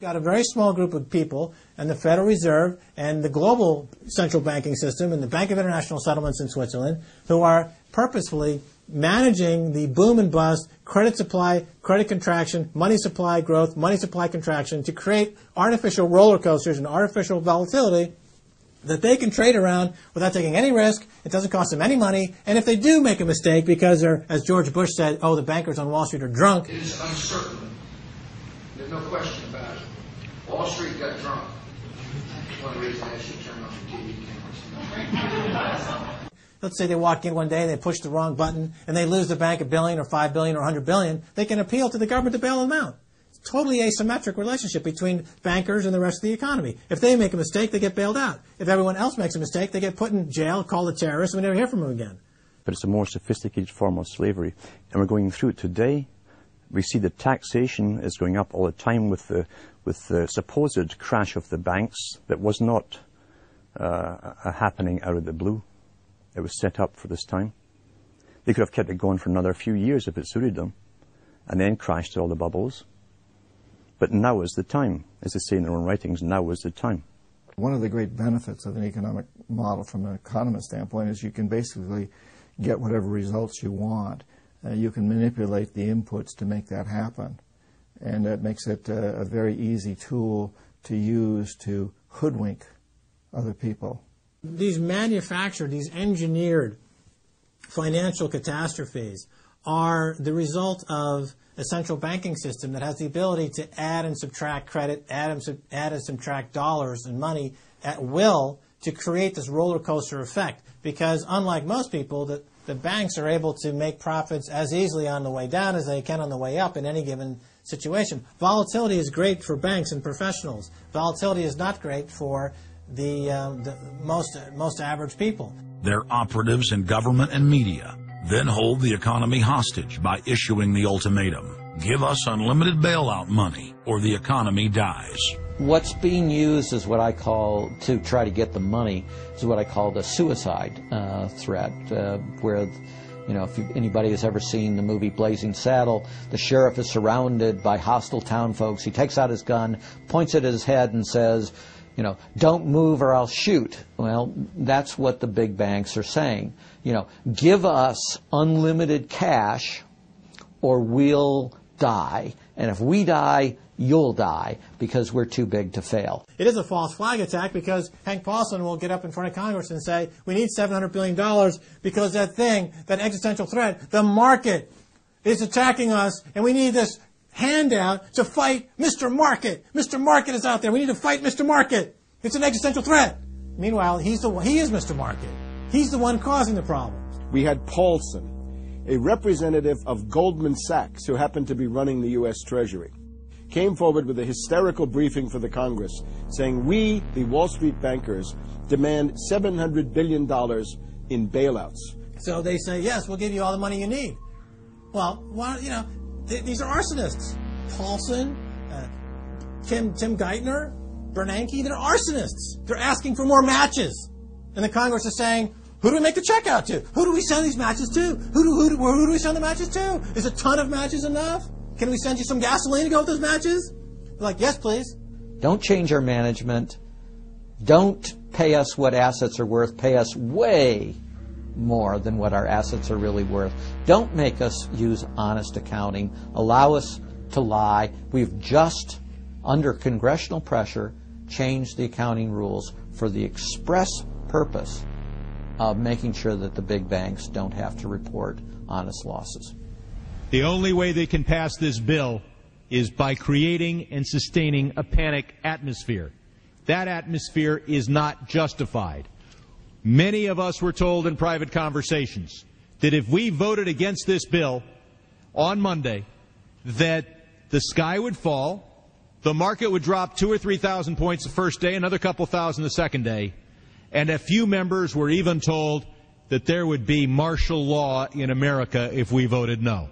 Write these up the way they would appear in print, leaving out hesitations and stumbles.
Got a very small group of people, and the Federal Reserve and the global central banking system and the Bank of International Settlements in Switzerland, who are purposefully managing the boom and bust, credit supply, credit contraction, money supply growth, money supply contraction to create artificial roller coasters and artificial volatility that they can trade around without taking any risk. It doesn't cost them any money. And if they do make a mistake because they're, as George Bush said, the bankers on Wall Street are drunk. It is uncertain. There's no question about it. Wall Street got drunk. That's one reason I should turn off the TV cameras. Let's say they walk in one day, they push the wrong button, and they lose the bank $1 billion or $5 billion or $100 billion. They can appeal to the government to bail them out. It's a totally asymmetric relationship between bankers and the rest of the economy. If they make a mistake, they get bailed out. If everyone else makes a mistake, they get put in jail, called a terrorist, and we never hear from them again. But it's a more sophisticated form of slavery, and we're going through it today. We see that taxation is going up all the time with the supposed crash of the banks that was not happening out of the blue. It was set up for this time. They could have kept it going for another few years if it suited them, and then crashed all the bubbles. But now is the time. As they say in their own writings, now is the time. One of the great benefits of an economic model from an economist standpoint is you can basically get whatever results you want. You can manipulate the inputs to make that happen. And that makes it a very easy tool to use to hoodwink other people. These manufactured, these engineered financial catastrophes are the result of a central banking system that has the ability to add and subtract credit, add and subtract dollars and money at will to create this roller coaster effect. Because unlike most people, the banks are able to make profits as easily on the way down as they can on the way up in any given situation. Volatility is great for banks and professionals. Volatility is not great for the most average people. Their operatives in government and media then hold the economy hostage by issuing the ultimatum: give us unlimited bailout money or the economy dies. What's being used is what I call, to try to get the money, is what I call the suicide threat, where, you know, if anybody has ever seen the movie Blazing Saddle, the sheriff is surrounded by hostile town folks. He takes out his gun, points it at his head and says, you know, don't move or I'll shoot. Well, that's what the big banks are saying. You know, give us unlimited cash or we'll die. And if we die, you'll die, because we're too big to fail. It is a false flag attack because Hank Paulson will get up in front of Congress and say, we need $700 billion because that thing, that existential threat, the market is attacking us, and we need this handout to fight Mr. Market. Mr. Market is out there. We need to fight Mr. Market. It's an existential threat. Meanwhile, he is Mr. Market. He's the one causing the problems. We had Paulson, a representative of Goldman Sachs who happened to be running the U.S. Treasury, came forward with a hysterical briefing for the Congress saying, we, the Wall Street bankers, demand $700 billion in bailouts. So they say, yes, we'll give you all the money you need. Well, you know, these are arsonists. Paulson, Tim Geithner, Bernanke, they're arsonists. They're asking for more matches. And the Congress is saying, who do we make the check out to? Who do we send these matches to? Who do we send the matches to? Is a ton of matches enough? Can we send you some gasoline to go with those matches? They're like, yes, please. Don't change our management. Don't pay us what assets are worth. Pay us way more than what our assets are really worth. Don't make us use honest accounting. Allow us to lie. We've just, under congressional pressure, changed the accounting rules for the express purpose of making sure that the big banks don't have to report honest losses. The only way they can pass this bill is by creating and sustaining a panic atmosphere. That atmosphere is not justified. Many of us were told in private conversations that if we voted against this bill on Monday, that the sky would fall, the market would drop 2,000 or 3,000 points the first day, another couple thousand the second day, and a few members were even told that there would be martial law in America if we voted no.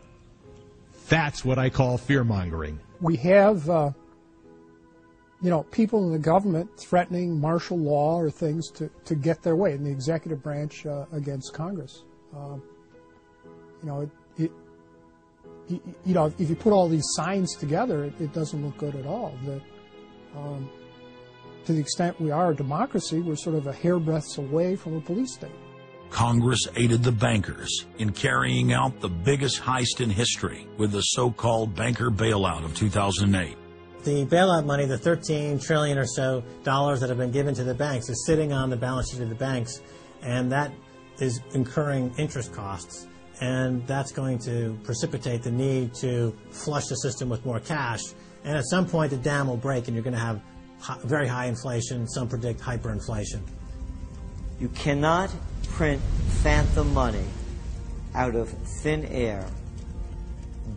That's what I call fear-mongering. We have, people in the government threatening martial law or things to get their way in the executive branch against Congress. If you put all these signs together, it doesn't look good at all. To the extent we are a democracy, we're sort of a hairbreadth away from a police state. Congress aided the bankers in carrying out the biggest heist in history with the so-called banker bailout of 2008. The bailout money, the $13 trillion or so dollars that have been given to the banks, is sitting on the balance sheet of the banks, and that is incurring interest costs. And that's going to precipitate the need to flush the system with more cash. And at some point, the dam will break, and you're going to have very high inflation. Some predict hyperinflation. You cannot print phantom money out of thin air,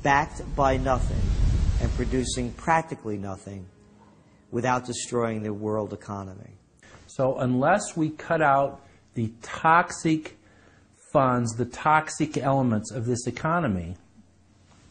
backed by nothing, and producing practically nothing without destroying the world economy. So unless we cut out the toxic funds, the toxic elements of this economy,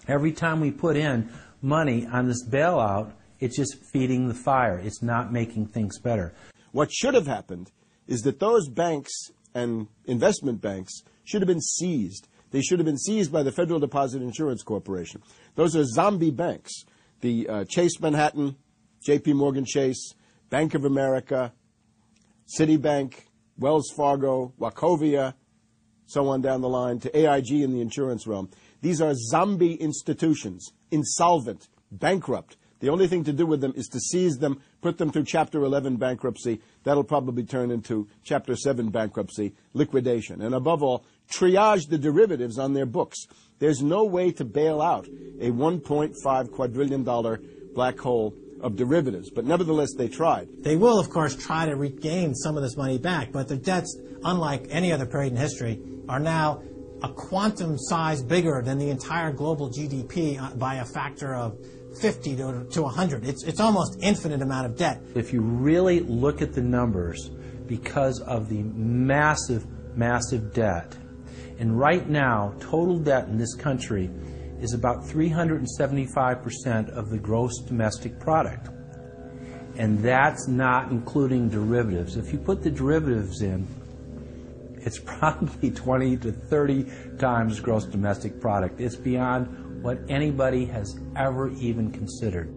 every time we put in money on this bailout, it's just feeding the fire. It's not making things better. What should have happened is that those banks and investment banks should have been seized. They should have been seized by the Federal Deposit Insurance Corporation. Those are zombie banks. The Chase Manhattan, J.P. Morgan Chase, Bank of America, Citibank, Wells Fargo, Wachovia, so on down the line, to AIG in the insurance realm. These are zombie institutions, insolvent, bankrupt. The only thing to do with them is to seize them, put them through Chapter 11 bankruptcy. That'll probably turn into Chapter 7 bankruptcy, liquidation. And above all, triage the derivatives on their books. There's no way to bail out a $1.5 quadrillion black hole of derivatives. But nevertheless, they tried. They will, of course, try to regain some of this money back, but their debts, unlike any other period in history, are now a quantum size bigger than the entire global GDP by a factor of 50 to 100. It's almost infinite amount of debt. If you really look at the numbers, because of the massive, massive debt, and right now, total debt in this country is about 375% of the gross domestic product. And that's not including derivatives. If you put the derivatives in, it's probably 20 to 30 times gross domestic product. It's beyond what anybody has ever even considered.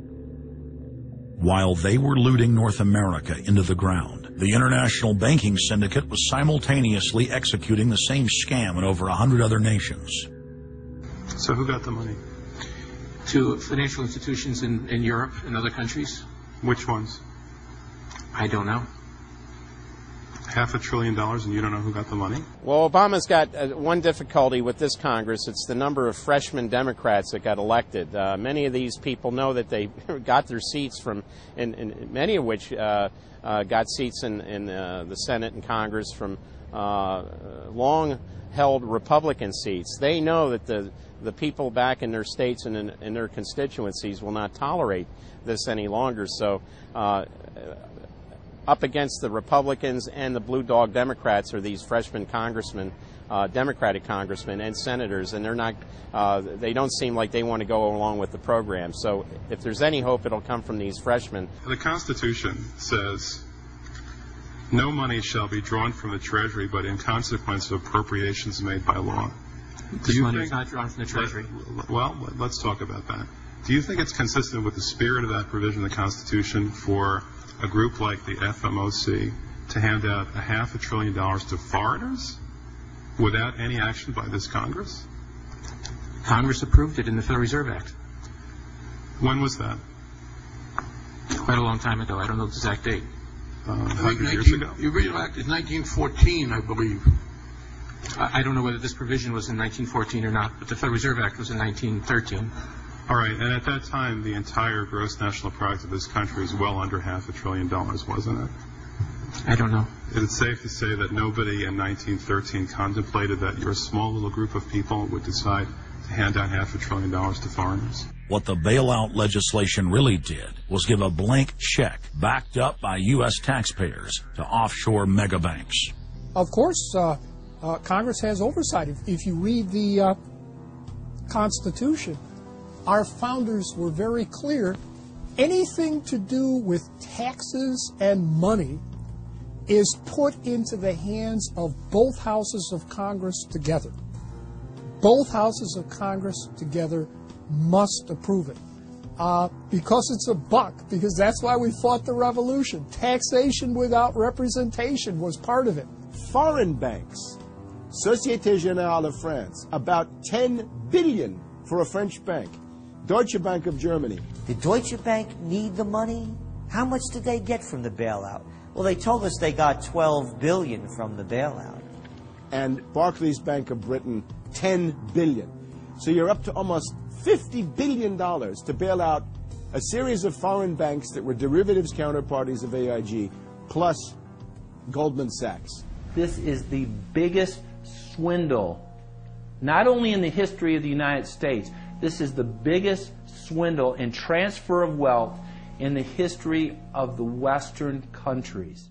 While they were looting North America into the ground, the international banking syndicate was simultaneously executing the same scam in over 100 other nations. So who got the money? To financial institutions in Europe and other countries. Which ones? I don't know. $500 billion and you don't know who got the money? Well, Obama's got one difficulty with this Congress. It's the number of freshman Democrats that got elected. Many of these people know that they got their seats from, and many of which got seats in the Senate and Congress from long-held Republican seats. They know that the people back in their states and in their constituencies will not tolerate this any longer. So up against the Republicans and the blue dog Democrats are these freshman congressmen, Democratic congressmen and senators, and they're not. They don't seem like they want to go along with the program. So if there's any hope, it'll come from these freshmen. The Constitution says no money shall be drawn from the Treasury, but in consequence of appropriations made by law. This money is not drawn from the Treasury. Well, let's talk about that. Do you think it's consistent with the spirit of that provision of the Constitution for a group like the FMOC to hand out $500 billion to foreigners without any action by this Congress? Congress approved it in the Federal Reserve Act. When was that? Quite a long time ago. I don't know the exact date. 100 years ago? The original act is 1914, I believe. I don't know whether this provision was in 1914 or not, but the Federal Reserve Act was in 1913. All right, and at that time, the entire gross national product of this country was well under $500 billion, wasn't it? I don't know. Is it safe to say that nobody in 1913 contemplated that your small little group of people would decide to hand out $500 billion to foreigners? What the bailout legislation really did was give a blank check backed up by U.S. taxpayers to offshore megabanks. Of course, Congress has oversight. If you read the Constitution, our founders were very clear. Anything to do with taxes and money is put into the hands of both houses of Congress together. Both houses of Congress together must approve it. because it's a buck, because that's why we fought the revolution. Taxation without representation was part of it. Foreign banks, Société Générale of France, about 10 billion for a French bank. Deutsche Bank of Germany. Did Deutsche Bank need the money? How much did they get from the bailout? Well, they told us they got 12 billion from the bailout. And Barclays Bank of Britain, 10 billion. So you're up to almost $50 billion to bail out a series of foreign banks that were derivatives counterparties of AIG, plus Goldman Sachs. This is the biggest swindle, not only in the history of the United States, this is the biggest swindle in transfer of wealth in the history of the Western countries.